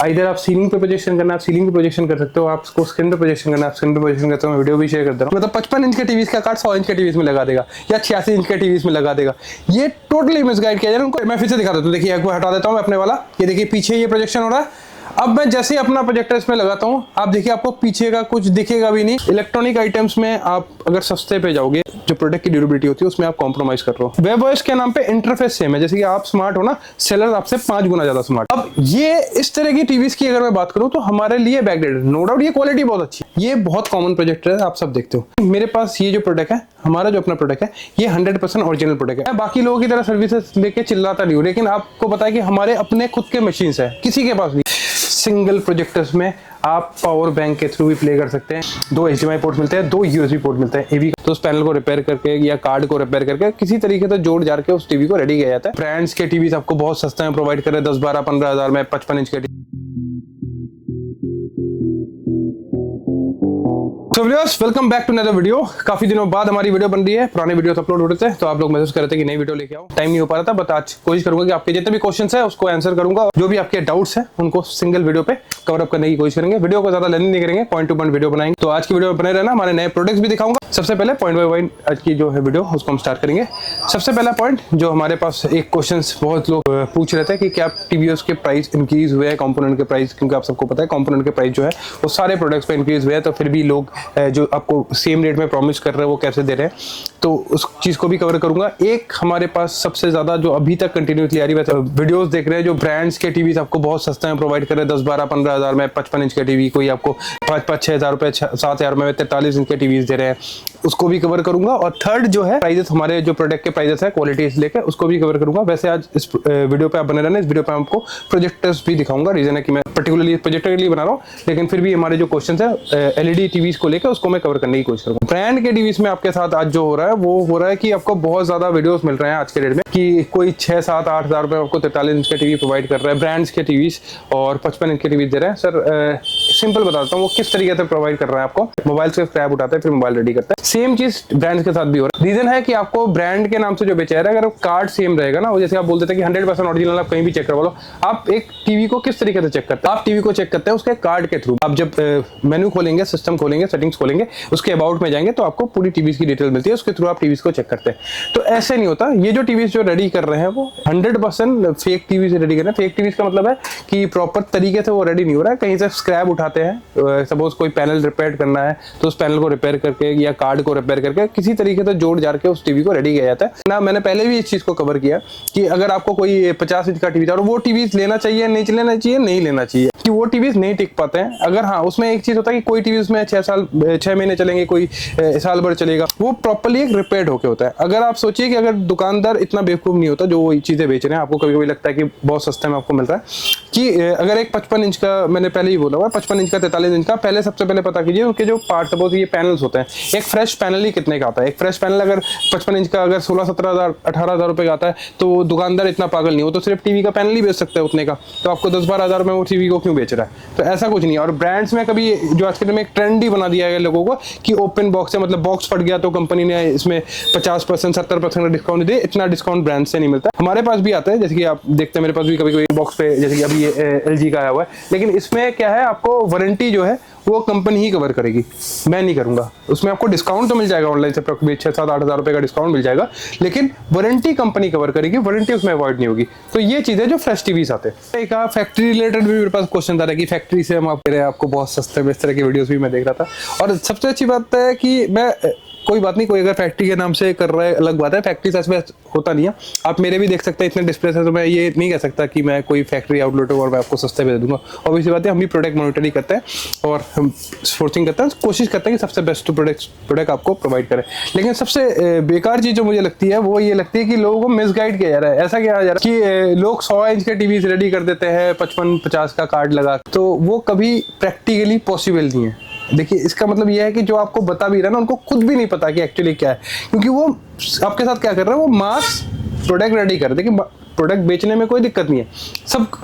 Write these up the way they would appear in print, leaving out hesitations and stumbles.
इधर आप सीलिंग पे प्रोजेक्शन करना, आप सीलिंग पे प्रोजेक्शन कर सकते हो, आप उसको स्क्रीन पे प्रोजेक्शन करना, आप स्क्रीन पे प्रोजेक्शन करते हो। मैं वीडियो भी शेयर कर दे रहा हूँ। मतलब 55 इंच के टीवी का कार्ड 100 इंच के टीवी में लगा देगा या 86 इंच के टीवी में लगा देगा। ये टोटली मिसगाइड किया जाए उनको। मैं फिर से दिखा देता हूँ, देखिए एक बार हटा देता हूँ मैं अपने वाला। ये देखिए पीछे ये प्रोजेक्शन हो रहा है। अब मैं जैसे ही अपना प्रोजेक्टर इसमें लगाता हूँ, आप देखिए आपको पीछे का कुछ दिखेगा भी नहीं। इलेक्ट्रॉनिक आइटम्स में आप अगर सस्ते पे जाओगे, जो प्रोडक्ट की ड्यूरेबिलिटी होती है उसमें आप कॉम्प्रोमाइज कर रहे हो। वेब ओएस के नाम पे इंटरफेस सेम है, जैसे कि आप स्मार्ट हो ना, सेलर आपसे 5 गुना ज्यादा स्मार्ट। अब ये इस तरह की टीवीज की अगर मैं बात करूं तो हमारे लिए बैकडेटेड, नो डाउट ये क्वालिटी बहुत अच्छी है, ये बहुत कॉमन प्रोजेक्टर है, आप सब देखते हो। मेरे पास ये जो प्रोडक्ट है, हमारा जो अपना प्रोडक्ट है, ये 100% ओरिजिनल प्रोडक्ट है। बाकी लोगों की तरह सर्विसेज लेके चिल्लाता नहीं हूं, लेकिन आपको पता है कि हमारे अपने खुद के मशीन है, किसी के पास नहीं। सिंगल प्रोजेक्टर्स में आप पावर बैंक के थ्रू भी प्ले कर सकते हैं। 2 HDMI पोर्ट मिलते हैं, 2 USB पोर्ट मिलते हैं। AV तो उस पैनल को रिपेयर करके या कार्ड को रिपेयर करके किसी तरीके से जोड़ जाड़ के उस टीवी को रेडी किया जाता है। ब्रांड्स के टीवी आपको बहुत सस्ते में प्रोवाइड कर रहे हैं, 10, 12, 15 हजार में 55 इंच के टीवी। तो viewers, welcome back to another video. काफी दिनों बाद हमारी वीडियो बन रही है, पुराने वीडियो अपलोड हो रहे थे तो आप लोग मैसेज कर रहे थे कि नई वीडियो लेके आओ, टाइम नहीं हो पा रहा था। बट आज कोशिश करूंगा कि आपके जितने भी क्वेश्चंस है उसको आंसर करूंगा, जो भी आपके डाउट्स हैं उनको सिंगल वीडियो पे कवर अप करने की कोशिश करेंगे। वीडियो को ज्यादा लेंथी नहीं करेंगे, पॉइंट टू पॉइंट वीडियो बनाएंगे। तो आज की वीडियो में बने रहना, हमारे नए प्रोडक्ट्स भी दिखाऊंगा। सबसे पहले पॉइंट बाय पॉइंट आज की जो है वीडियो उसको हम स्टार्ट करेंगे। सबसे पहला पॉइंट जो हमारे पास एक क्वेश्चन बहुत लोग पूछ रहे थे कि क्या टीवीओस के प्राइस इंक्रीज हुए हैं, कंपोनेंट के प्राइस, क्योंकि आप सबको पता है कंपोनेंट के प्राइस जो है वो सारे प्रोडक्ट्स पे इंक्रीज हुए हैं, तो फिर भी लोग जो आपको सेम रेट में प्रॉमिस कर रहे हैं वो कैसे दे रहे हैं, तो उस चीज को भी कवर करूंगा। एक हमारे पास सबसे ज्यादा जो अभी तक कंटिन्यूसली आ रही है वीडियोस देख रहे हैं, जो ब्रांड्स के टीवी आपको बहुत सस्ते में प्रोवाइड कर रहे हैं, 10, 12, 15 हजार में 55 इंच के टीवी, कोई आपको 5, 6 हजार रुपए, 7 हजार में 43 इंच के टीवी दे रहे हैं, उसको भी कवर करूंगा। और थर्ड जो है प्राइजेस, हमारे जो प्रोडक्ट के प्राइजेस है क्वालिटी से लेकर, उसको भी कवर करूंगा। वैसे आज इस वीडियो पे आप बने रहना, इस वीडियो पे आपको प्रोजेक्टर्स भी दिखाऊंगा। रीजन है कि मैं पर्टिकुलरली प्रोजेक्टर के लिए बना रहा हूँ, लेकिन फिर भी हमारे जो क्वेश्चन है LED टीवीज को लेकर उसको मैं कवर करने की कोशिश करूंगा। ब्रांड के टीवीज में आपके साथ आज जो हो रहा है वो हो रहा है कि आपको बहुत ज्यादा वीडियोस मिल रहे हैं आज के डेट में कि कोई 6, 7, 8 हजार रुपए आपको 43 इंच के टीवी प्रोवाइड कर रहा है, ब्रांड्स के टीवीज, और 55 इंच के टीवी दे रहे हैं। सर सिंपल बताता हूँ वो किस तरीके से प्रोवाइड कर रहा है आपको। मोबाइल से स्क्रैप उठाते हैं, फिर मोबाइल रेडी करता है। सेम चीज ब्रांड्स के साथ भी हो रहा है। रीजन है कि आपको ब्रांड के नाम से जो बेचा रहा है, अगर कार्ड सेम रहेगा ना, वो जैसे आप बोलते थे कि 100% ओरिजिनल, आप कहीं भी चेक करवा लो। आप एक टीवी को किस तरीके से चेक करते हैं? आप टीवी को चेक करते हैं उसके कार्ड के थ्रू। आप जब मेन्यू खोलेंगे, सिस्टम खोलेंगे, सेटिंग्स खोलेंगे, उसके अबाउट में जाएंगे तो आपको पूरी टीवीज की डिटेल मिलती है, उसके थ्रू आप टीवीज को चेक करते हैं। तो ऐसे नहीं होता। ये जो टीवीज जो रेडी कर रहे हैं वो 100% फेक टीवी से रेडी कर रहे हैं। फेक टीवीज का मतलब है कि प्रॉपर तरीके से वो रेडी नहीं हो रहा है, कहीं से स्क्रैप उठाते हैं। सपोज कोई पैनल रिपेयर करना है तो उस पैनल को रिपेयर करके या कार्ड को रिपेयर करके किसी तरीके से जोड़ जाड़ के उस टीवी को रेडी किया जाता है ना। मैंने पहले भी इस चीज को कवर किया कि अगर आपको कोई 50 इंच का टीवी था और वो टीवी लेना चाहिए, नहीं लेना चाहिए, नहीं लेना चाहिए, कि वो टीवी नहीं टिक पाते हैं। अगर हाँ, उसमें एक चीज होता है कि कोई टीवी उसमें 6 महीने चलेंगे, कोई साल भर चलेगा, वो प्रॉपर्ली एक रिपेयर्ड होके होता है। अगर आप सोचिए कि अगर दुकानदार इतना बेवकूफ नहीं होता जो चीजें बेच रहे हैं, आपको कभी कभी लगता है कि बहुत सस्ते में आपको मिल रहा है, कि अगर एक 55 इंच का, मैंने पहले ही बोला हुआ 55 इंच का, 43 इंच का, पहले सबसे पहले पता कीजिए उनके जो पार्ट, सपोज ये पैनल्स होते हैं, एक फ्रेश पैनल ही कितने का आता है। एक फ्रेश पैनल अगर 55 इंच का अगर 16, 17 हजार, 18 हजार रुपए का आता है, तो दुकानदार इतना पागल नहीं हो तो सिर्फ टीवी का पैनल ही बेच सकता है उतने का, तो आपको 10, 12 हजार में वो टीवी को क्यों बेच रहा है? तो ऐसा कुछ नहीं है। और ब्रांड्स में कभी जो आज के दिन में एक ट्रेंड ही बना दिया है लोगों को कि ओपन बॉक्स है, मतलब बॉक्स फट गया तो कंपनी ने इसमें 50%, 70% का डिस्काउंट दे। इतना डिस्काउंट ब्रांड से नहीं मिलता। हमारे पास भी आता है, जैसे कि आप देखते हैं मेरे पास भी कभी कभी बॉक्स पे, जैसे कि अभी ये LG का आया हुआ है, लेकिन इसमें क्या है, आपको वारंटी जो है वो कंपनी ही कवर करेगी, मैं नहीं करूंगा। उसमें आपको डिस्काउंट तो मिल जाएगा ऑनलाइन से, 6, 7, 8 हजार रुपए का डिस्काउंट मिल जाएगा, लेकिन वारंटी कंपनी कवर करेगी, वारंटी उसमें अवॉइड नहीं होगी। तो ये चीजें जो फ्रेश टीवीज आते हैं। एक फैक्ट्री रिलेटेड भी मेरे पास क्वेश्चन आ रहा है कि फैक्ट्री से हम आपको बहुत सस्ते में, इस तरह की वीडियोस भी मैं देख रहा था। और सबसे अच्छी बात है कि मैं, कोई बात नहीं, कोई अगर फैक्ट्री के नाम से कर रहा है अलग बात है, फैक्ट्री सच में होता नहीं है। आप मेरे भी देख सकते हैं इतने डिस्प्ले से, तो मैं ये नहीं कह सकता कि मैं कोई फैक्ट्री आउटलेट हूँ और मैं आपको सस्ते में दे दूंगा। ऑब्वियसली बात है, हम भी प्रोडक्ट मॉनिटरिंग करते हैं और हम सोर्सिंग करते हैं, कोशिश करते हैं कि सबसे बेस्ट प्रोडक्ट आपको प्रोवाइड करें। लेकिन सबसे बेकार चीज जो मुझे लगती है वो ये लगती है कि लोगों को मिसगाइड किया जा रहा है। ऐसा किया जा रहा है कि लोग 100 इंच के टीवी रेडी कर देते हैं 55-50 का कार्ड लगा, तो वो कभी प्रैक्टिकली पॉसिबल नहीं है। देखिए, इसका मतलब यह है कि जो आपको बता भी रहा है ना, उनको खुद भी नहीं पता कि एक्चुअली क्या है, क्योंकि वो आपके साथ क्या कर रहे हैं, वो मास प्रोडक्ट रेडी कर रहे हैं। देखिए, प्रोडक्ट बेचने में कोई दिक्कत नहीं है,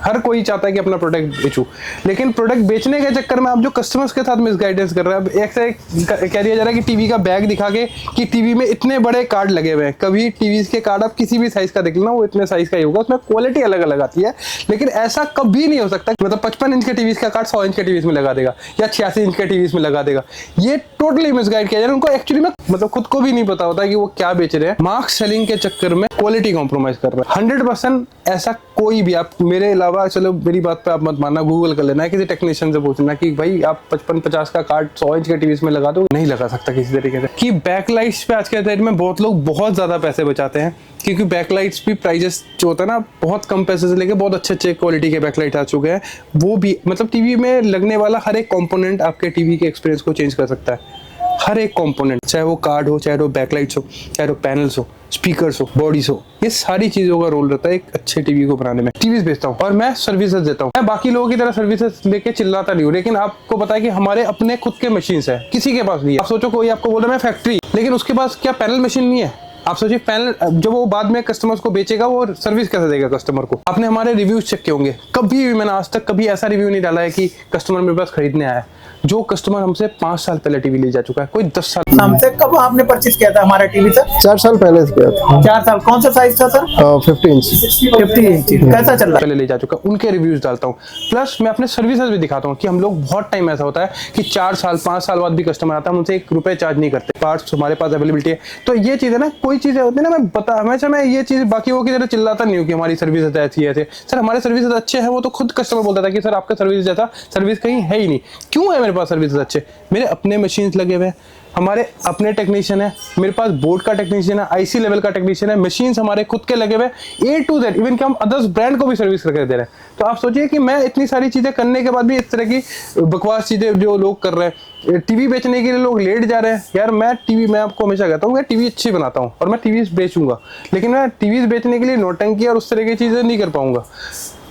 हर कोई चाहता है कि अपना प्रोडक्ट बेचूं, लेकिन प्रोडक्ट बेचने के चक्कर में आप जो कस्टमर्स के साथ मिसगाइडेंस कर रहे हैं। अब एक से एक कह दिया जा रहा है कि टीवी का बैग दिखा के कि टीवी में इतने बड़े कार्ड लगे हुए हैं। कभी टीवी के कार्ड आप किसी भी साइज का देख लेना, वो इतने साइज का ही होगा, उसमें क्वालिटी अलग अलग आती है, लेकिन ऐसा कभी नहीं हो सकता मतलब 55 इंच के टीवी का कार्ड 100 इंच के टीवी में लगा देगा या 86 इंच के टीवी में लगा देगा। ये टोटली मिसगाइड किया जा रहा है। उनको एक्चुअली में मतलब खुद को भी नहीं पता होता कि वो क्या बेच रहे हैं, मार्क सेलिंग के चक्कर में क्वालिटी कॉम्प्रोमाइज कर रहा है। 100% ऐसा कोई भी, आप मेरे अलावा, चलो मेरी बात पे आप मत मानना, गूगल कर लेना है, किसी टेक्नीशियन से पूछना कि भाई आप 55-50 का कार्ड 100 इंच के टीवी में लगा दो, नहीं लगा सकता किसी तरीके से। कि बैकलाइट्स पे आज के डेट में बहुत लोग बहुत ज्यादा पैसे बचाते हैं, क्योंकि बैकलाइट्स भी प्राइजेस जो होता है ना, बहुत कम पैसे से लेके बहुत अच्छे क्वालिटी के बैकलाइट आ चुके हैं। वो भी मतलब टीवी में लगने वाला हर एक कंपोनेंट आपके टीवी के एक्सपीरियंस को चेंज कर सकता है। हर एक कंपोनेंट, चाहे वो कार्ड हो, चाहे वो बैकलाइट्स हो, चाहे वो पैनल्स हो, स्पीकर्स हो, बॉडीज हो, ये सारी चीजों का रोल रहता है एक अच्छे टीवी को बनाने में। टीवीज बेचता हूँ और मैं सर्विसेज देता हूँ। मैं बाकी लोगों की तरह सर्विसेज लेके चिल्लाता नहीं हूँ, लेकिन आपको पता है कि हमारे अपने खुद के मशीन्स है, किसी के पास नहीं है। आप सोचो कोई आपको बोल रहा है मैं फैक्ट्री, लेकिन उसके पास क्या पैनल मशीन नहीं है? आप सोचिए पैनल जब वो बाद में कस्टमर्स को बेचेगा, वो सर्विस कैसे देगा कस्टमर को? आपने हमारे रिव्यूज चेक किए होंगे, कभी भी मैंने आज तक कभी ऐसा रिव्यू नहीं डाला है कि कस्टमर मेरे पास खरीदने आया। जो कस्टमर हमसे 5 साल पहले टीवी ले जा चुका है, कोई 10 साल हमसे कब आपने परचेज किया था हमारा टीवी सर? 4 साल पहले किया था। 4 साल। कौन सा साइज था सर? 50 इंच। 50 इंच। कैसा चल रहा है? पहले ले जा चुका, उनके रिव्यूज डालता हूँ। प्लस मैं अपने सर्विसेज भी दिखाता हूँ कि हम लोग बहुत टाइम ऐसा होता है कि 4 साल 5 साल बाद भी कस्टमर आता है, उनसे 1 रुपए चार्ज नहीं करते, पार्ट्स हमारे पास अवेलेबिलिटी है। तो ये चीज़ है ना, कोई चीज़ें होती है ना, मैं बता हमेशा मैं ये चीज़ बाकी की तरह चिल्लाता नहीं हूँ कि हमारी सर्विस ऐसी है ऐसे। सर हमारे सर्विसेज अच्छे हैं, वो तो खुद कस्टमर बोलता था कि सर आपका सर्विस जैसा सर्विस कहीं है ही नहीं। क्यों है मेरे पास सर्विसेज अच्छे? मेरे अपने मशीन्स लगे हुए हैं, हमारे अपने टेक्नीशियन है, मेरे पास बोर्ड का टेक्नीशियन है, आईसी लेवल का टेक्नीशियन है, मशीन्स हमारे खुद के लगे हुए A to Z, इवन कि हम अदर्स ब्रांड को भी सर्विस करके दे रहे हैं। तो आप सोचिए कि मैं इतनी सारी चीजें करने के बाद भी इस तरह की बकवास चीजें जो लोग कर रहे हैं, टीवी बेचने के लिए लोग लेट जा रहे हैं। यार मैं आपको हमेशा कहता हूँ मैं टीवी अच्छी बनाता हूँ और मैं टीवी बेचूंगा, लेकिन मैं टीवी बेचने के लिए नौटंकी और उस तरह की चीजें नहीं कर पाऊंगा।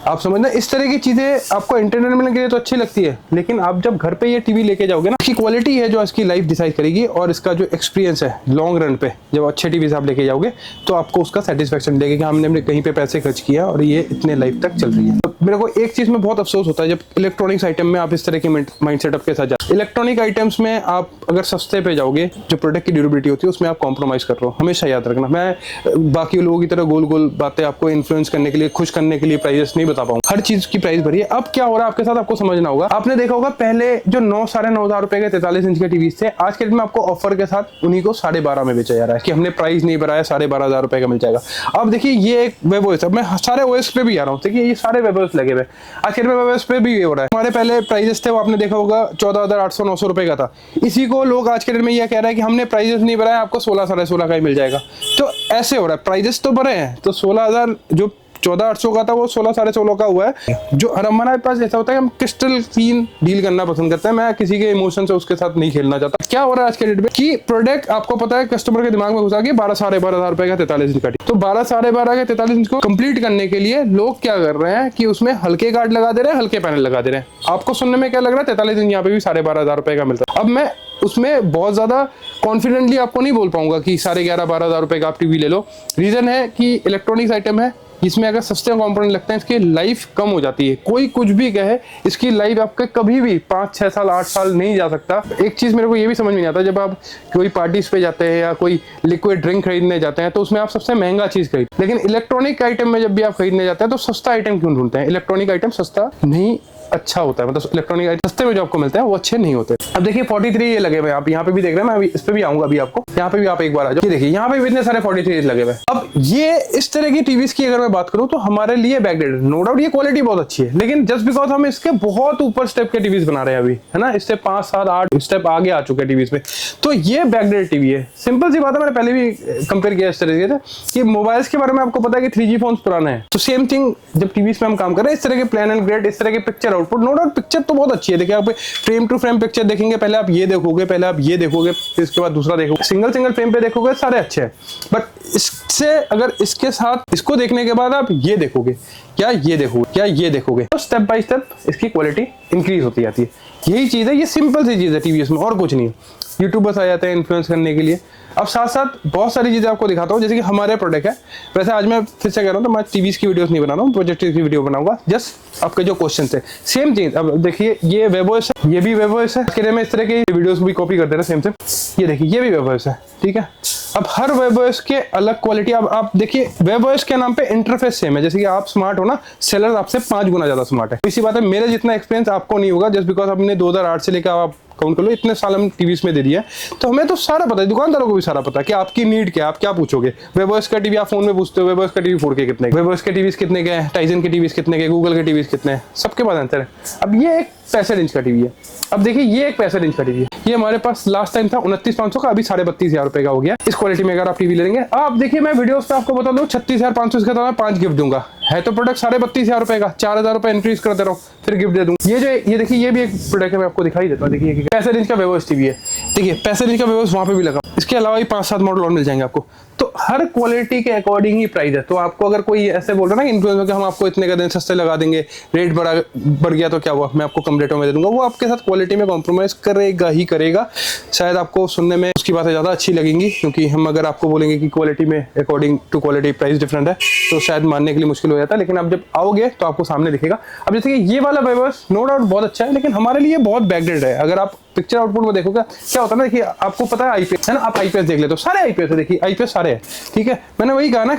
आप समझना, इस तरह की चीजें आपको एंटरटेनमेंट के लिए तो अच्छी लगती है, लेकिन आप जब घर पे ये टीवी लेके जाओगे ना, इसकी क्वालिटी है जो इसकी लाइफ डिसाइड करेगी, और इसका जो एक्सपीरियंस है लॉन्ग रन पे, जब अच्छे टीवी आप लेके जाओगे तो आपको उसका सेटिस्फेक्शन मिलेगा कि हमने कहीं पे पैसे खर्च किया और ये इतने लाइफ तक चल रही है। तो मेरे को एक चीज में बहुत अफसोस होता है जब इलेक्ट्रॉनिक्स आइटम में आप इस तरह के माइंड सेटअप के साथ जाते। इलेक्ट्रॉनिक आइटम्स में आप अगर सस्ते पे जाओगे, जो प्रोडक्ट की ड्यूरेबिलिटी होती है उसमें आप कॉम्प्रोमाइज कर रहे हो, हमेशा याद रखना। मैं बाकी लोगों की तरह गोल गोल बातें आपको इन्फ्लुएंस करने के लिए, खुश करने के लिए प्राइजेस नहीं बता पाऊंगा। हर चीज की प्राइस भरी है। अब क्या हो रहा है आपके साथ, आपको समझना होगा। आपने देखा होगा पहले जो 9-9,500 रुपए के 43 इंच के टीवी थे, आज के डेट में आपको ऑफर के साथ उन्हीं को 12,500 में बेचा जा रहा है कि हमने प्राइस नहीं बढ़ाया, 12,500 रुपए का मिल जाएगा। अब देखिए ये एक वेब ओएस है, मैं सारे ओएस पे भी आ रहा हूँ, देखिए ये सारे वेब ओएस लगे हुए, आज के डेट में वेब ओएस पे भी ये हो रहा है। हमारे पहले प्राइजेस थे वो आपने देखा होगा 14,800-900 रुपए का था, इसी को लोग आज के डेट में यह कह रहा है कि हमने प्राइजेस नहीं बढ़ाया, आपको 16-16.5 का ही मिल जाएगा। तो ऐसे हो रहा है, प्राइजेस तो बढ़े हैं, तो 16,000 जो 14,800 का था वो 16-16.5 का हुआ है। जो हमारे पास ऐसा होता है कि हम क्रिस्टल क्लीन डील करना पसंद करते हैं, मैं किसी के इमोशन से उसके साथ नहीं खेलना चाहता। क्या हो रहा है आज के डेट में कि प्रोडक्ट आपको पता है कस्टमर के दिमाग में घुसा के 12-12,500 रुपए का 43 इंच का, तो 12-12.5 का 43 इंच को कंप्लीट करने के लिए लोग क्या कर रहे हैं कि उसमें हल्के कार्ड लगा दे रहे हैं, हल्के पैनल लगा दे रहे हैं। आपको सुनने में क्या लग रहा है, 43 इंच यहाँ पे भी 12,500 रुपए का मिलता है। अब मैं उसमें बहुत ज्यादा कॉन्फिडेंटली आपको नहीं बोल पाऊंगा कि 11,500-12,000 रुपए का आप टीवी ले लो। रीजन है कि इलेक्ट्रॉनिक्स आइटम है, इसमें अगर सस्ते कंपोनेंट लगते हैं इसकी लाइफ कम हो जाती है। कोई कुछ भी कहे, इसकी लाइफ आपके कभी भी 5-6 साल 8 साल नहीं जा सकता। एक चीज मेरे को ये भी समझ में नहीं आता, जब आप कोई पार्टीज पे जाते हैं या कोई लिक्विड ड्रिंक खरीदने जाते हैं तो उसमें आप सबसे महंगा चीज खरीदते हैं, लेकिन इलेक्ट्रॉनिक आइटम में जब भी आप खरीदने जाते हैं तो सस्ता आइटम क्यों ढूंढते हैं? इलेक्ट्रॉनिक आइटम सस्ता नहीं अच्छा होता है, मतलब इलेक्ट्रॉनिक आइटम सस्ते में जो आपको मिलते हैं वो अच्छे नहीं होते। अब देखिए 43 ये लगे हुए, आप यहाँ पे भी देख रहे हैं, मैं अभी इस पे भी आऊंगा, अभी आपको यहाँ पे भी आप एक बार आ जाओ, ये देखिए यहाँ पे भी इतने सारे 43 लगे हुए। अब ये इस तरह की टीवीज की अगर मैं बात करूँ तो हमारे लिए बैकडेटेड, नो डाउट ये क्वालिटी बहुत अच्छी है, लेकिन जस्ट बिकॉज हम इसके बहुत ऊपर स्टेप के टीवीज बना रहे हैं अभी, है ना, इससे 5, 7, 8 स्टेप आगे आ चुके हैं टीवीज में, तो ये बैकडेटेड टीवी है। सिंपल सी बात है, मैंने पहले भी कंपेयर किया इस तरीके से कि मोबाइल्स के बारे में आपको पता है कि 3G फोन पुराने हैं, तो सेम थिंग जब टीवीज में हम काम कर रहे हैं, इस तरह के प्लान एंड ग्रेड, इस तरह के picture output, no doubt picture तो बहुत अच्छी है। देखिए आप फ्रेम टू फ्रेम पिक्चर देखेंगे, पहले आप ये देखोगे, पहले आप ये देखोगे, फिर इसके बाद दूसरा देखोगे, सिंगल फ्रेम पे देखोगे, सारे अच्छे हैं। बट इससे अगर इसके साथ इसको देखने के बाद आप ये देखोगे, क्या ये देखोगे, क्या ये देखोगे, तो स्टेप बाय स्टेप इसकी क्वालिटी इंक्रीज होती जाती है। यही चीज है, ये सिंपल सी चीज है टीवीएस में, और कुछ नहीं है। यूट्यूबर्स आ जाते हैं इन्फ्लुएंस करने के लिए, अब साथ साथ बहुत सारी चीजें आपको दिखाता हूँ, जैसे कि हमारे प्रोडक्ट है। वैसे आज मैं फिर से कह रहा हूँ, तो मैं टीवीज की वीडियोस नहीं बना रहा हूँ, प्रोजेक्टर की वीडियो बनाऊंगा। जस्ट आपके जो क्वेश्चन थे सेम चीज। अब देखिए ये वेबओएस है, ये भी वेबओएस है, इसके लिए मैं इस तरह की वीडियोस भी कॉपी कर दे रहा सेम सेम। ये देखिए ये भी वेबओएस है, ठीक है। अब हर वेबओएस के अलग क्वालिटी। अब आप देखिए वेबओएस के नाम पे इंटरफेस सेम है, जैसे कि आप स्मार्ट हो ना, सेलर आपसे 5 गुना ज्यादा स्मार्ट है। इसी बात है, मेरे जितना एक्सपीरियंस आपको नहीं होगा, जस्ट बिकॉज हमने 2008 से लेकर आप काउंट कर लो, इतने साल हम टीवीज में दे दिया है, तो हमें तो सारा पता है, दुकानदारों को भी सारा पता है कि आपकी नीड क्या है, आप क्या पूछोगे। वेबओएस का टीवी आप फोन में पूछते हो, वेबओएस का टीवी 4K कितने, वेबओएस के टीवीज कितने के हैं, टाइजन के टीवीज कितने के, गूगल के टीवीज कितने हैं, सबके पास आंसर है। अब ये एक 65 इंच का टीवी है। अब देखिए ये एक 65 इंच का टीवी है, ये हमारे पास लास्ट टाइम था 29,500 का, अभी 32,500 रुपए का हो गया। इस क्वालिटी में अगर आप टीवी लेंगे, आप देखिए मैं वीडियोस पे आपको बता दूं 36,500 इसका, तो मैं 5 गिफ्ट दूंगा। है तो प्रोडक्ट 32,500 रुपए का, 4,000 रुपए इंक्रीज करते रहो, फिर गिफ्ट दे दूंगा। ये देखिए ये भी एक प्रोडक्ट है, मैं आपको दिखाई देता हूँ। देखिए 65 इंच का वेबओएस टीवी है, देखिए 65 इंच का वेबओएस वहां पे भी लगा। इसके अलावा भी 5-7 मॉडल और मिल जाएंगे आपको। तो हर क्वालिटी के अकॉर्डिंग ही प्राइस है। तो आपको अगर कोई ऐसे बोल रहा है ना इन्फ्लुएंसर कि हम आपको इतने का दिन सस्ते लगा देंगे, रेट बढ़ गया तो क्या हुआ, मैं आपको कम रेटों में दे दूंगा, वो आपके साथ क्वालिटी में कॉम्प्रोमाइज करेगा ही करेगा। शायद आपको सुनने में उसकी बातें ज्यादा अच्छी लगेंगी, क्योंकि हम अगर आपको बोलेंगे कि क्वालिटी में according to quality price different है, तो शायद मानने के लिए मुश्किल हो जाता है। लेकिन आप जब आओगे तो आपको सामने दिखेगा। अब जैसे कि ये वाला वेबओएस नो डाउट बहुत अच्छा है, लेकिन हमारे लिए बहुत बैकडेटेड है। अगर आप पिक्चर आउटपुट में देखोगे क्या होता है ना, देखिए आपको पता है आईपीएस है ना, आप आईपीएस देख लेते हो, सारे आईपीएस है, देखिए आईपीएस सारे है, ठीक है। मैंने वही कहा ना,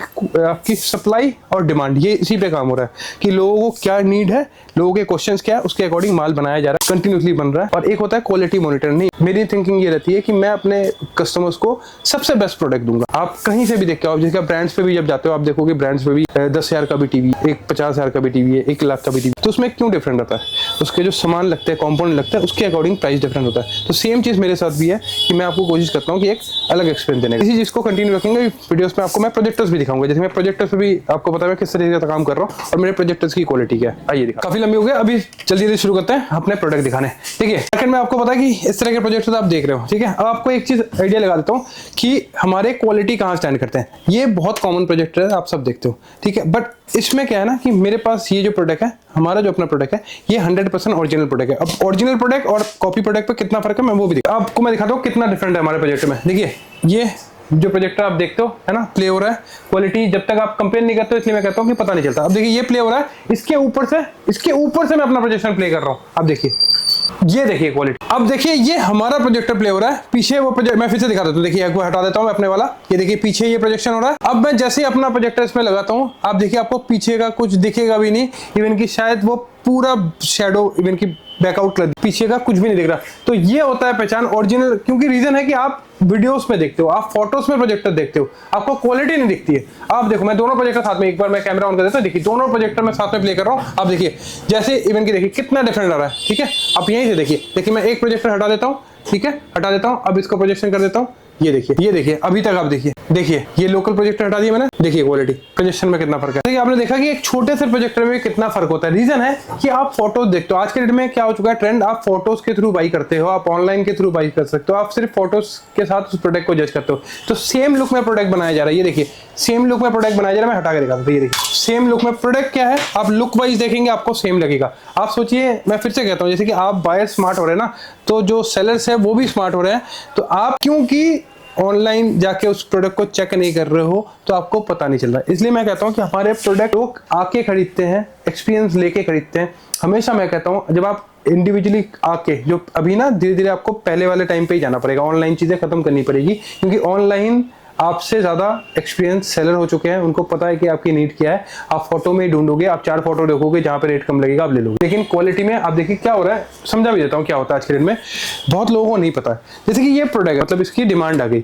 आपकी सप्लाई और डिमांड ये इसी पे काम हो रहा है कि लोगों को क्या नीड है, लोगों के क्वेश्चंस क्या है, उसके अकॉर्डिंग माल बनाया जा रहा है, कंटिन्यूसली बन रहा है। और एक होता है क्वालिटी मॉनिटर। नहीं, मेरी थिंकिंग ये रहती है कि मैं अपने कस्टमर्स को सबसे बेस्ट प्रोडक्ट दूंगा। आप कहीं से भी देखते हो, जैसे ब्रांड्स पे भी जब जाते हो, आप देखोगे ब्रांड्स पे भी 10,000 का भी टीवी, एक 50,000 का भी टीवी है, 1 लाख का भी टीवी, तो उसमें क्यों डिफरेंट रहता है, उसके जो सामान लगते हैं, कॉम्पोनेंट लगता है, उसके अकॉर्डिंग प्राइस डिफरेंट होता है। तो सेम चीज मेरे साथ भी है कि मैं आपको कोशिश करता हूँ कि एक अलग एक्सपीरियंस देने का। इसी चीज को कंटिन्यू रखेंगे वीडियोस में। आपको मैं प्रोजेक्टर्स भी दिखाऊंगा, जैसे मैं प्रोजेक्टर्स पे भी आपको पता है किस तरीके का काम कर रहा हूँ और मेरे प्रोजेक्टर्स की क्वालिटी क्या है। आइए दिखा, काफी लंबी हो गया, अभी जल्दी शुरू करते हैं अपने प्रोडक्ट दिखाने। ठीक है, सेकंड में आपको पता है कि इस तरह के प्रोजेक्टर्स आप देख रहे हो, ठीक है। अब आपको एक चीज आइडिया लगा देता हूँ कि हमारे क्वालिटी कहाँ स्टैंड करते हैं। ये बहुत कॉमन प्रोजेक्टर है, आप सब देखते हो, ठीक है। बट इसमें क्या है ना कि मेरे पास ये जो प्रोडक्ट है, हमारा जो अपना प्रोडक्ट है, ये 100% ओरिजिनल प्रोडक्ट है। अब ओरिजिनल प्रोडक्ट और कॉपी प्रोडक्ट पे कितना फर्क है मैं वो भी आपको मैं दिखाता हूँ कितना डिफरेंट है हमारे प्रोजेक्ट में। देखिए ये जो प्रोजेक्टर आप देखते हो है ना, प्ले हो रहा है, क्वालिटी जब तक आप कंपेयर नहीं करते हो इसलिए मैं कहता हूँ कि पता नहीं चलता। अब देखिए ये प्ले हो रहा है, इसके ऊपर से मैं अपना प्रोजेक्शन प्ले कर रहा हूँ। अब देखिए ये देखिए क्वालिटी। अब देखिए ये हमारा प्रोजेक्टर प्ले हो रहा है, पीछे वो प्रोजेक्ट मैं फिर से दिखा देता हूँ। देखिए एक बार हटा देता हूँ मैं अपने वाला, ये देखिए पीछे ये प्रोजेक्शन हो रहा है। अब मैं जैसे ही अपना प्रोजेक्टर इसमें लगाता हूँ, आप देखिए आपको पीछे का कुछ दिखेगा भी नहीं, इवन की शायद वो पूरा शैडो इवन की बैकआउट कर, पीछे का कुछ भी नहीं दिख रहा। तो ये होता है पहचान ओरिजिनल, क्योंकि रीजन है कि आप वीडियोस में देखते हो, आप फोटोज में प्रोजेक्टर देखते हो, आपको क्वालिटी नहीं दिखती है। आप देखो मैं दोनों प्रोजेक्टर साथ में, एक बार मैं कैमरा ऑन कर देता हूं, देखिए दोनों प्रोजेक्टर मैं साथ में प्ले कर रहा हूं। आप देखिए जैसे इवन की देखिए कितना डिफरेंट आ रहा है, ठीक है। आप यहीं से देखिए मैं एक प्रोजेक्टर हटा देता हूं, ठीक है, हटा देता हूं। अब इसका प्रोजेक्शन कर देता हूं, ये देखिए अभी तक आप देखिए ये लोकल प्रोजेक्टर हटा दिया मैंने, देखिए क्वालिटी प्रोजेक्शन में कितना फर्क है। देखिए आपने देखा कि एक छोटे से प्रोजेक्टर में कितना फर्क होता है। रीजन है कि आप फोटोज देखते हो। आज के डेट में क्या हो चुका है ट्रेंड, आप फोटोज के थ्रू बाई करते हो, आप ऑनलाइन के थ्रू बाई कर सकते हो, आप सिर्फ फोटोज के साथ उस प्रोडक्ट को जज करते हो। तो सेम लुक में प्रोडक्ट बनाया जा रहा है, ये देखिए सेम लुक में प्रोडक्ट बनाया जा रहा है। मैं हटा के दिखाता हूं, ये देखिए सेम लुक में प्रोडक्ट क्या है, आप लुक वाइज देखेंगे आपको सेम लगेगा। आप सोचिए, मैं फिर से कहता हूँ, जैसे कि आप बायर स्मार्ट हो रहे हैं ना, तो जो सेलर्स है वो भी स्मार्ट हो रहे हैं। तो आप क्योंकि ऑनलाइन जाके उस प्रोडक्ट को चेक नहीं कर रहे हो तो आपको पता नहीं चल रहा। इसलिए मैं कहता हूं कि हमारे प्रोडक्ट लोग आके खरीदते हैं, एक्सपीरियंस लेके खरीदते हैं। हमेशा मैं कहता हूं जब आप इंडिविजुअली आके, जो अभी ना धीरे धीरे आपको पहले वाले टाइम पे ही जाना पड़ेगा, ऑनलाइन चीजें खत्म करनी पड़ेगी, क्योंकि ऑनलाइन आपसे ज्यादा एक्सपीरियंस सेलर हो चुके हैं, उनको पता है कि आपकी नीड क्या है। आप फोटो में ही ढूंढोगे, आप 4 फोटो देखोगे, जहां पे रेट कम लगेगा आप ले लोगे। लेकिन क्वालिटी में आप देखिए क्या हो रहा है, समझा भी देता हूं क्या होता है आज के दिन में, बहुत लोगों को नहीं पता है। जैसे कि ये प्रोडक्ट मतलब इसकी डिमांड आ गई,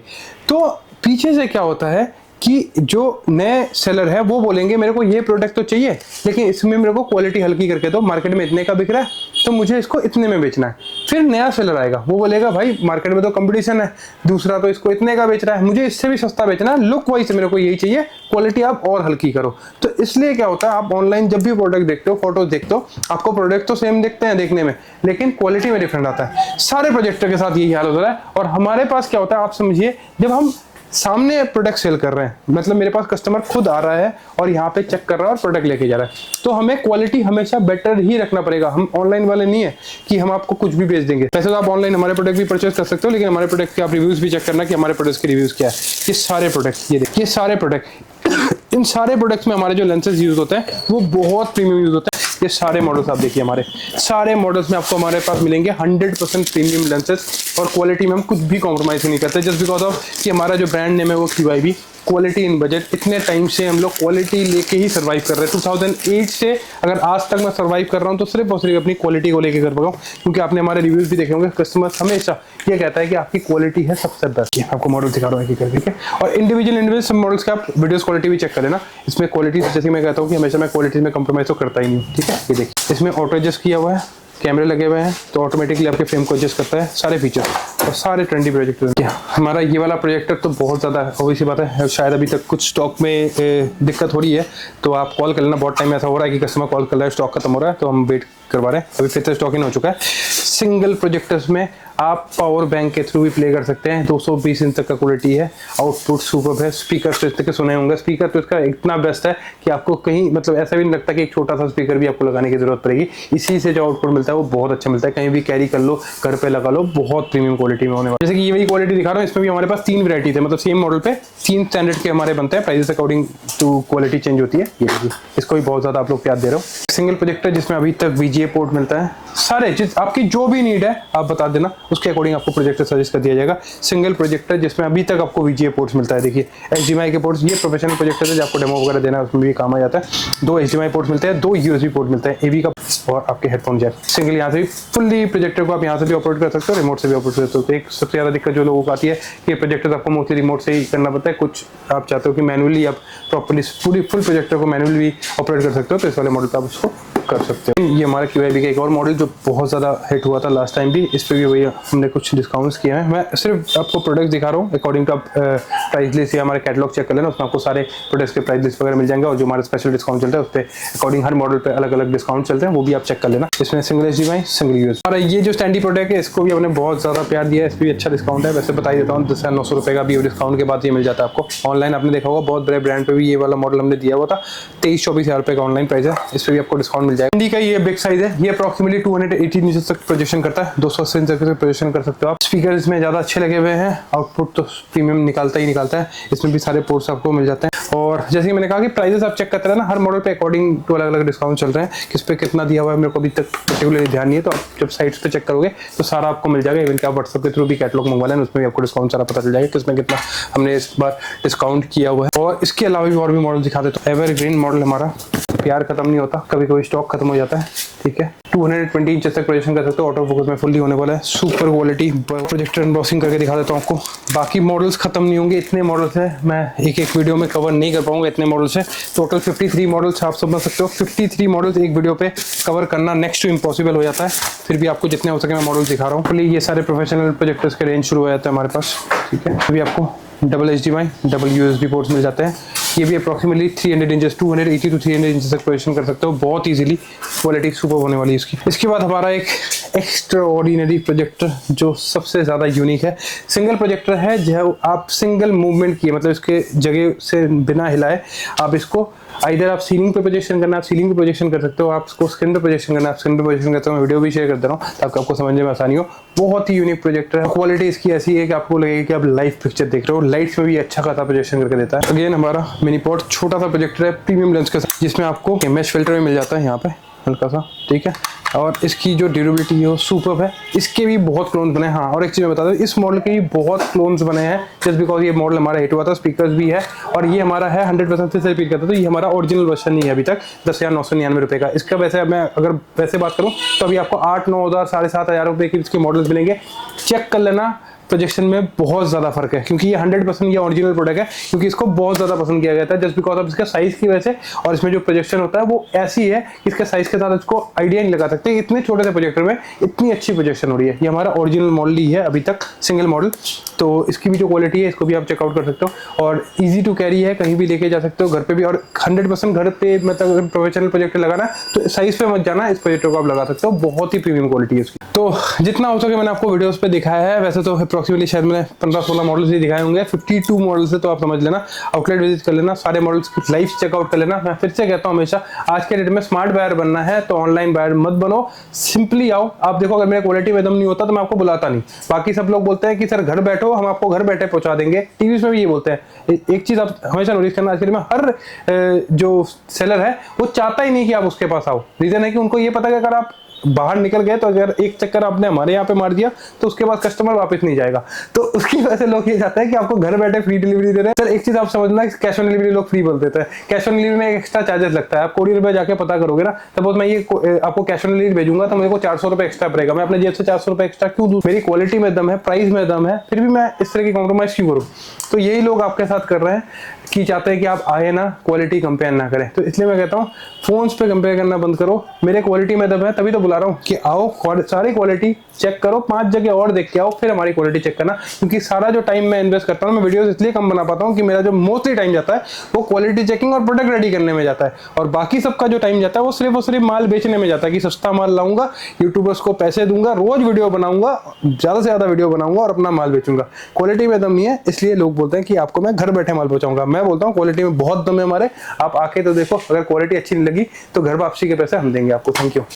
तो पीछे से क्या होता है कि जो नए सेलर है वो बोलेंगे मेरे को ये प्रोडक्ट तो चाहिए, लेकिन इसमें मेरे को क्वालिटी हल्की करके दो, मार्केट में इतने का बिक रहा है तो मुझे इसको इतने में बेचना है। फिर नया सेलर आएगा, वो बोलेगा भाई मार्केट में तो कंपटीशन है, दूसरा तो इसको इतने का बेच रहा है, मुझे इससे भी सस्ता बेचना है, लुक वाइज मेरे को यही चाहिए, क्वालिटी आप और हल्की करो। तो इसलिए क्या होता है, आप ऑनलाइन जब भी प्रोडक्ट देखते हो, फोटोज देखते हो, आपको प्रोडक्ट तो सेम दिखते हैं देखने में, लेकिन क्वालिटी में डिफरेंट आता है। सारे प्रोजेक्टर के साथ यही हाल हो रहा है। और हमारे पास क्या होता है, आप समझिए, जब हम सामने प्रोडक्ट सेल कर रहे हैं, मतलब मेरे पास कस्टमर खुद आ रहा है और यहाँ पे चेक कर रहा है और प्रोडक्ट लेके जा रहा है, तो हमें क्वालिटी हमेशा बेटर ही रखना पड़ेगा। हम ऑनलाइन वाले नहीं है कि हम आपको कुछ भी बेच देंगे। वैसे तो आप ऑनलाइन हमारे प्रोडक्ट भी परचेस कर सकते हो, लेकिन हमारे प्रोडक्ट के आप रिव्यूज भी चेक करना कि हमारे प्रोडक्ट्स के रिव्यूज क्या है। ये सारे प्रोडक्ट, ये देखिए सारे प्रोडक्ट, इन सारे प्रोडक्ट्स में हमारे जो लेंसेज यूज होते हैं वो बहुत प्रीमियम यूज होते हैं। ये सारे मॉडल्स आप देखिए, हमारे सारे मॉडल्स में आपको हमारे पास मिलेंगे 100% प्रीमियम लेंसेज, और क्वालिटी में हम कुछ भी कॉम्प्रोमाइज नहीं करते, जस्ट बिकॉज ऑफ कि हमारा जो ब्रांड नेम है वो QIB, क्वालिटी इन बजट। इतने टाइम से हम लोग क्वालिटी लेके ही सर्वाइव कर रहे हैं। 2008 से अगर आज तक मैं सर्वाइव कर रहा हूँ तो सिर्फ और सिर्फ अपनी क्वालिटी को लेके कर पा रहा हूँ, क्योंकि आपने हमारे रिव्यूज भी देखे होंगे, कस्टमर्स हमेशा ये कहता है कि आपकी क्वालिटी है सबसे बेस्ट। आपको मॉडल दिखा रहा हूँ ठीक है, और इंडिविजुअल सब मॉडल्स का आप वीडियोस क्वालिटी भी चेक कर लेना। इसमें क्वालिटी जैसे मैं कहता हूँ कि हमेशा मैं क्वालिटी में कंप्रोमाइज तो करता ही नहीं हूँ, ठीक है। ये देखिए इसमें ऑटो एडजस्ट किया हुआ है, कैमरे लगे हुए हैं तो ऑटोमेटिकली आपके फ्रेम को एडजस्ट करता है, सारे फीचर और सारे ट्रेंडी प्रोजेक्टर। हमारा ये वाला प्रोजेक्टर तो बहुत ज़्यादा ऑब्वियस बात है, शायद अभी तक कुछ स्टॉक में दिक्कत हो रही है, तो आप कॉल कर लेना। बहुत टाइम ऐसा हो रहा है कि कस्टमर कॉल कर रहा है, स्टॉक खत्म हो रहा है, तो हम वेट करवा रहे हैं। अभी फिर से स्टॉक इन हो चुका है। सिंगल प्रोजेक्टर्स में आप पावर बैंक के थ्रू भी प्ले कर सकते हैं। 220 इंच तक का क्वालिटी है, आउटपुट सुपर है। स्पीकर तो इसके सुने होंगे, स्पीकर तो इसका इतना बेस्ट है कि आपको कहीं मतलब ऐसा भी नहीं लगता कि एक छोटा सा स्पीकर भी आपको लगाने की जरूरत पड़ेगी। इसी से जो आउटपुट मिलता है वो बहुत अच्छा मिलता है, कहीं भी कैरी कर लो, घर पे लगा लो, बहुत प्रीमियम क्वालिटी में होने वाला। जैसे कि ये वही क्वालिटी दिखा रहा हूँ, इसमें भी हमारे पास 3 वैरायटी थे, मतलब सेम मॉडल पे 3 स्टैंडर्ड के हमारे बनते हैं, price according to quality change होती है। ये देखिए, इसको भी बहुत ज्यादा आप लोग प्यार दे रहे हो। सिंगल प्रोजेक्टर जिसमें अभी तक VGA पोर्ट मिलता है, सारे चीज आपकी जो भी नीड है आप बता देना, उसके अकॉर्डिंग आपको प्रोजेक्टर सजेस्ट कर दिया जाएगा। सिंगल प्रोजेक्टर जिसमें अभी तक आपको VGA पोर्ट्स मिलता है, देखिए HDMI के पोर्ट्स, ये प्रोफेशनल प्रोजेक्टर है जो आपको डेमो वगैरह देना है उसमें भी काम आ जाता है। 2 HDMI पोर्ट्स मिलते हैं, 2 USB पोर्ट मिलते हैं, AV का और आपके हेडफोन जैक। सिंगल यहाँ से भी फुल्ली प्रोजेक्टर को आप यहाँ से भी ऑपरेट कर सकते हो, रिमोट से भी ऑपरेट कर सकते हो। एक सबसे ज्यादा दिक्कत जो लोगों को आती है कि प्रोजेक्टर आपको मोस्टली रिमोट से ही करना पड़ता है, कुछ आप चाहते हो कि मैनुअली आप प्रॉपर्ली पूरी फुल प्रोजेक्टर को मैनुअली भी ऑपरेट कर सकते हो, तो इस वाले मॉडल पर आप उसको कर सकते हो। ये हमारा QIB का एक और मॉडल जो बहुत ज़्यादा हिट हुआ था लास्ट टाइम भी, इस पर भी वही हमने कुछ डिस्काउंट्स किए हैं। मैं सिर्फ आपको प्रोडक्ट्स दिखा रहा हूँ, अकॉर्डिंग टू आप प्राइस लिस्ट या हमारे कैटलॉग चेक कर लेना, उसमें आपको सारे प्रोडक्ट्स के प्राइस लिस्ट वगैरह मिल जाएंगे, और जो हमारे स्पेशल डिस्काउंट चलता है उस पर अकॉर्डिंग हर मॉडल पे अलग अलग डिस्काउंट चलते हैं, वो भी आप चेक कर लेना। इसमें सिंगल HDMI सिंगल यूज। और ये जो स्टैंडी प्रोडक्ट है इसको भी हमने बहुत ज़्यादा प्यार दिया है, इस पर भी अच्छा डिस्काउंट है। वैसे बता देता हूँ 10,900 रुपये का भी डिस्काउंट के बाद ये मिल जाता है आपको। ऑनलाइन आपने देखा होगा बहुत बड़े ब्रांड पे भी ये वाला मॉडल हमने दिया हुआ था, 23-24 हज़ार रुपये का ऑनलाइन प्राइस है, इस पर भी आपको डिस्काउंट मिल जाएगा। का ये बिग साइज है, ये अप्रॉक्सिमेटली 218 इंच तक प्रोजेक्शन करता है, 280 इंच तक प्रोजेक्शन कर सकते हो आप। स्पीकर इसमें ज़्यादा अच्छे लगे हुए हैं, आउटपुट तो प्रीमियम निकालता ही निकालता है। इसमें भी सारे पोर्ट्स आपको मिल जाते हैं, और जैसे कि मैंने कहा कि प्राइसेस आप चेक करते रहना, हर मॉडल पे अकॉर्डिंग टू अलग अलग डिस्काउंट चल रहे हैं। किस पे कितना दिया हुआ है मेरे को अभी तक पर्टिकुलरली ध्यान नहीं है, तो आप जब साइट्स पे चेक करोगे तो सारा आपको मिल जाएगा। इवन कि आप व्हाट्सएप के थ्रू भी कैटलॉग मंगवा लें, उसमें भी आपको डिस्काउंट सारा पता चल जाएगा किसमें कितना हमने इस बार डिस्काउंट किया हुआ है। और इसके अलावा भी और भी मॉडल दिखा देते हैं। एवरग्रीन मॉडल हमारा प्यार खत्म नहीं होता, कभी कभी स्टॉक खत्म हो जाता है, ठीक है। 220 इंच तक प्रोजेक्शन कर सकते हो, ऑटो फोकस में फुल्ली होने वाला है, सुपर क्वालिटी। प्रोजेक्टर अनबॉक्सिंग करके दिखा देता हूँ आपको। बाकी मॉडल्स खत्म नहीं होंगे, इतने मॉडल्स है, मैं एक एक वीडियो में कवर नहीं कर पाऊंगा, इतने मॉडल्स है। टोटल 53 मॉडल्स आप समझ सकते हो, 53 मॉडल्स एक वीडियो पे कवर करना नेक्स्ट टू इम्पॉसिबल हो जाता है, फिर भी आपको जितने हो सके मैं मॉडल दिखा रहा हूँ। ये सारे प्रोफेशनल प्रोजेक्टर्स के रेंज शुरू हो जाते हैं हमारे पास, ठीक है। अभी आपको double HDMI double USB ports मिल जाते हैं। ये भी अप्रॉक्सिमेटली 300 इंचेस 280 to 300 इंचेस तक प्रोजेक्शन कर सकते हो, बहुत इजीली, क्वालिटी सुपर होने वाली है इसकी। इसके बाद हमारा एक एक्स्ट्रा ऑर्डिनरी प्रोजेक्टर जो सबसे ज़्यादा यूनिक है, सिंगल प्रोजेक्टर है जो आप सिंगल मूवमेंट किए, मतलब इसके जगह से बिना हिलाए आप इसको इधर आप सीलिंग पे प्रोजेक्शन करना, आप सीलिंग पे प्रोजेक्शन कर सकते हो, आप इसको स्क्रीन पे प्रोजेक्शन करना, आप स्क्रीन पे प्रोजेक्शन करते हो। मैं वीडियो भी शेयर कर दे रहा हूँ ताकि आपको समझने में आसानी हो। बहुत ही यूनिक प्रोजेक्टर है, क्वालिटी इसकी ऐसी है कि आपको लगेगा कि आप लाइव पिक्चर देख रहे हो, लाइट्स में भी अच्छा खासा प्रोजेक्शन करके देता है। अगेन हमारा मिनी पॉट छोटा सा प्रोजेक्टर है प्रीमियम लेंस के साथ, जिसमें आपको मेश फिल्टर भी मिल जाता है यहाँ पे हल्का सा, ठीक है। और इसकी जो ड्यूरेबिलिटी है वो सुपर्ब है। इसके भी बहुत क्लोन्स बने हैं। हाँ, और एक चीज़ मैं बता दूँ, इस मॉडल के भी बहुत क्लोन्स बने हैं, जस्ट बिकॉज ये मॉडल हमारा हिट हुआ था। स्पीकर्स भी है, और ये हमारा है 100% फिर से रिपीट करता, तो ये हमारा ओरिजिनल वर्जन नहीं है अभी तक 10,999 रुपये का। इसका वैसे मैं अगर वैसे बात करूँ तो अभी आपको 8-9 हज़ार 7,500 रुपये की इसके मॉडल्स मिलेंगे। चेक कर लेना, प्रोजेक्शन में बहुत ज़्यादा फर्क है, क्योंकि ये 100% ये ओरिजिनल प्रोडक्ट है, क्योंकि इसको बहुत ज़्यादा पसंद किया गया था जस्ट बिकॉज ऑफ इसका साइज़ की वजह से। और इसमें जो प्रोजेक्शन होता है वो ऐसी है कि इसके साइज़ के साथ इसको आइडिया नहीं लगा सकते, इतने छोटे से प्रोजेक्टर में इतनी अच्छी प्रोजेक्शन हो रही है। ये हमारा ओरिजिनल मॉडल ही है अभी तक, सिंगल मॉडल, तो इसकी भी जो क्वालिटी है इसको भी आप चेकआउट कर सकते हो। और ईजी टू कैरी है, कहीं भी लेके जा सकते हो, घर पे भी। और 100% घर पे मतलब प्रोफेशनल प्रोजेक्टर लगाना तो साइज़ पे मत जाना, इस प्रोजेक्टर को आप लगा सकते हो, बहुत ही प्रीमियम क्वालिटी है इसकी। तो जितना हो सके मैंने आपको वीडियोस पे दिखाया है। वैसे तो अप्रोक्सीमेटली शायद मैंने 15-16 मॉडल्स ही दिखाए होंगे, 52 मॉडल्स है, तो आप समझ लेना। आउटलेट विजिट कर लेना, सारे मॉडल्स की लाइव चेकआउट कर लेना। मैं फिर से कहता हूँ हमेशा, आज के डेट में स्मार्ट बायर बनना है तो ऑनलाइन बायर मत बनो, सिंपली आओ। आप देखो, अगर मेरे क्वालिटी में दम नहीं होता तो मैं आपको बुलाता नहीं। बाकी सब लोग बोलते हैं कि सर घर बैठो, हम आपको घर बैठे पहुंचा देंगे, टीवी में भी ये बोलते हैं। एक चीज आप हमेशा नोटिस करना, आज के डेट में हर जो सेलर है वो चाहता ही नहीं कि आप उसके पास आओ। रीजन है कि उनको ये पता है कि अगर आप बाहर निकल गए तो अगर एक चक्कर आपने हमारे यहाँ पे मार दिया तो उसके बाद कस्टमर वापस नहीं जाएगा। तो उसकी वजह से लोग ये चाहते हैं कि आपको घर बैठे फ्री डिलीवरी दे रहे हैं। सर एक चीज आप समझना, कैश ऑन डिलीवरी लोग फ्री बोल देते हैं। कैश ऑन डिलीवरी में एक एक्स्ट्रा चार्जेस लगता है। आप कोरियर पे जाके पता करोगे ना, सपोज मैं ये आपको कैश ऑन डिलीवरी भेजूंगा तो मेरे को 400 रुपए एक्स्ट्रा पड़ेगा। मैं अपने जेब से 400 रुपए एक्स्ट्रा क्यों दूं? मेरी क्वालिटी में दम है, प्राइस में दम है, फिर भी मैं इस तरह की कॉम्प्रोमाइज क्यों करूं? तो यही लोग आपके साथ कर रहे हैं कि चाहते हैं कि आप आए ना, क्वालिटी कंपेयर ना करें। तो इसलिए मैं कहता हूँ फोन्स पे कंपेयर करना बंद करो। मेरे क्वालिटी में दम है, तभी तो बुला रहा हूँ कि आओ, सारी क्वालिटी चेक करो, 5 जगह और देख के आओ, फिर हमारी क्वालिटी चेक करना। क्योंकि सारा जो टाइम मैं इन्वेस्ट करता हूँ, मैं वीडियोस इसलिए कम बना पाता हूँ कि मेरा जो मोस्टली टाइम जाता है वो क्वालिटी चेकिंग और प्रोडक्ट रेडी करने में जाता है, और बाकी सबका जो टाइम जाता है वो सिर्फ और सिर्फ माल बेचने में जाता है कि सस्ता माल लाऊंगा, यूट्यूबर्स को पैसे दूंगा, रोज वीडियो बनाऊंगा, ज्यादा से ज्यादा वीडियो बनाऊंगा और अपना माल बेचूंगा। क्वालिटी में दम नहीं है, इसलिए लोग बोलते हैं कि आपको मैं घर बैठे माल पहुंचाऊंगा। मैं बोलता हूँ क्वालिटी में बहुत दम है हमारे, आप आके तो देखो। अगर क्वालिटी अच्छी नहीं लगी तो घर वापसी के पैसे हम देंगे आपको। Thank you.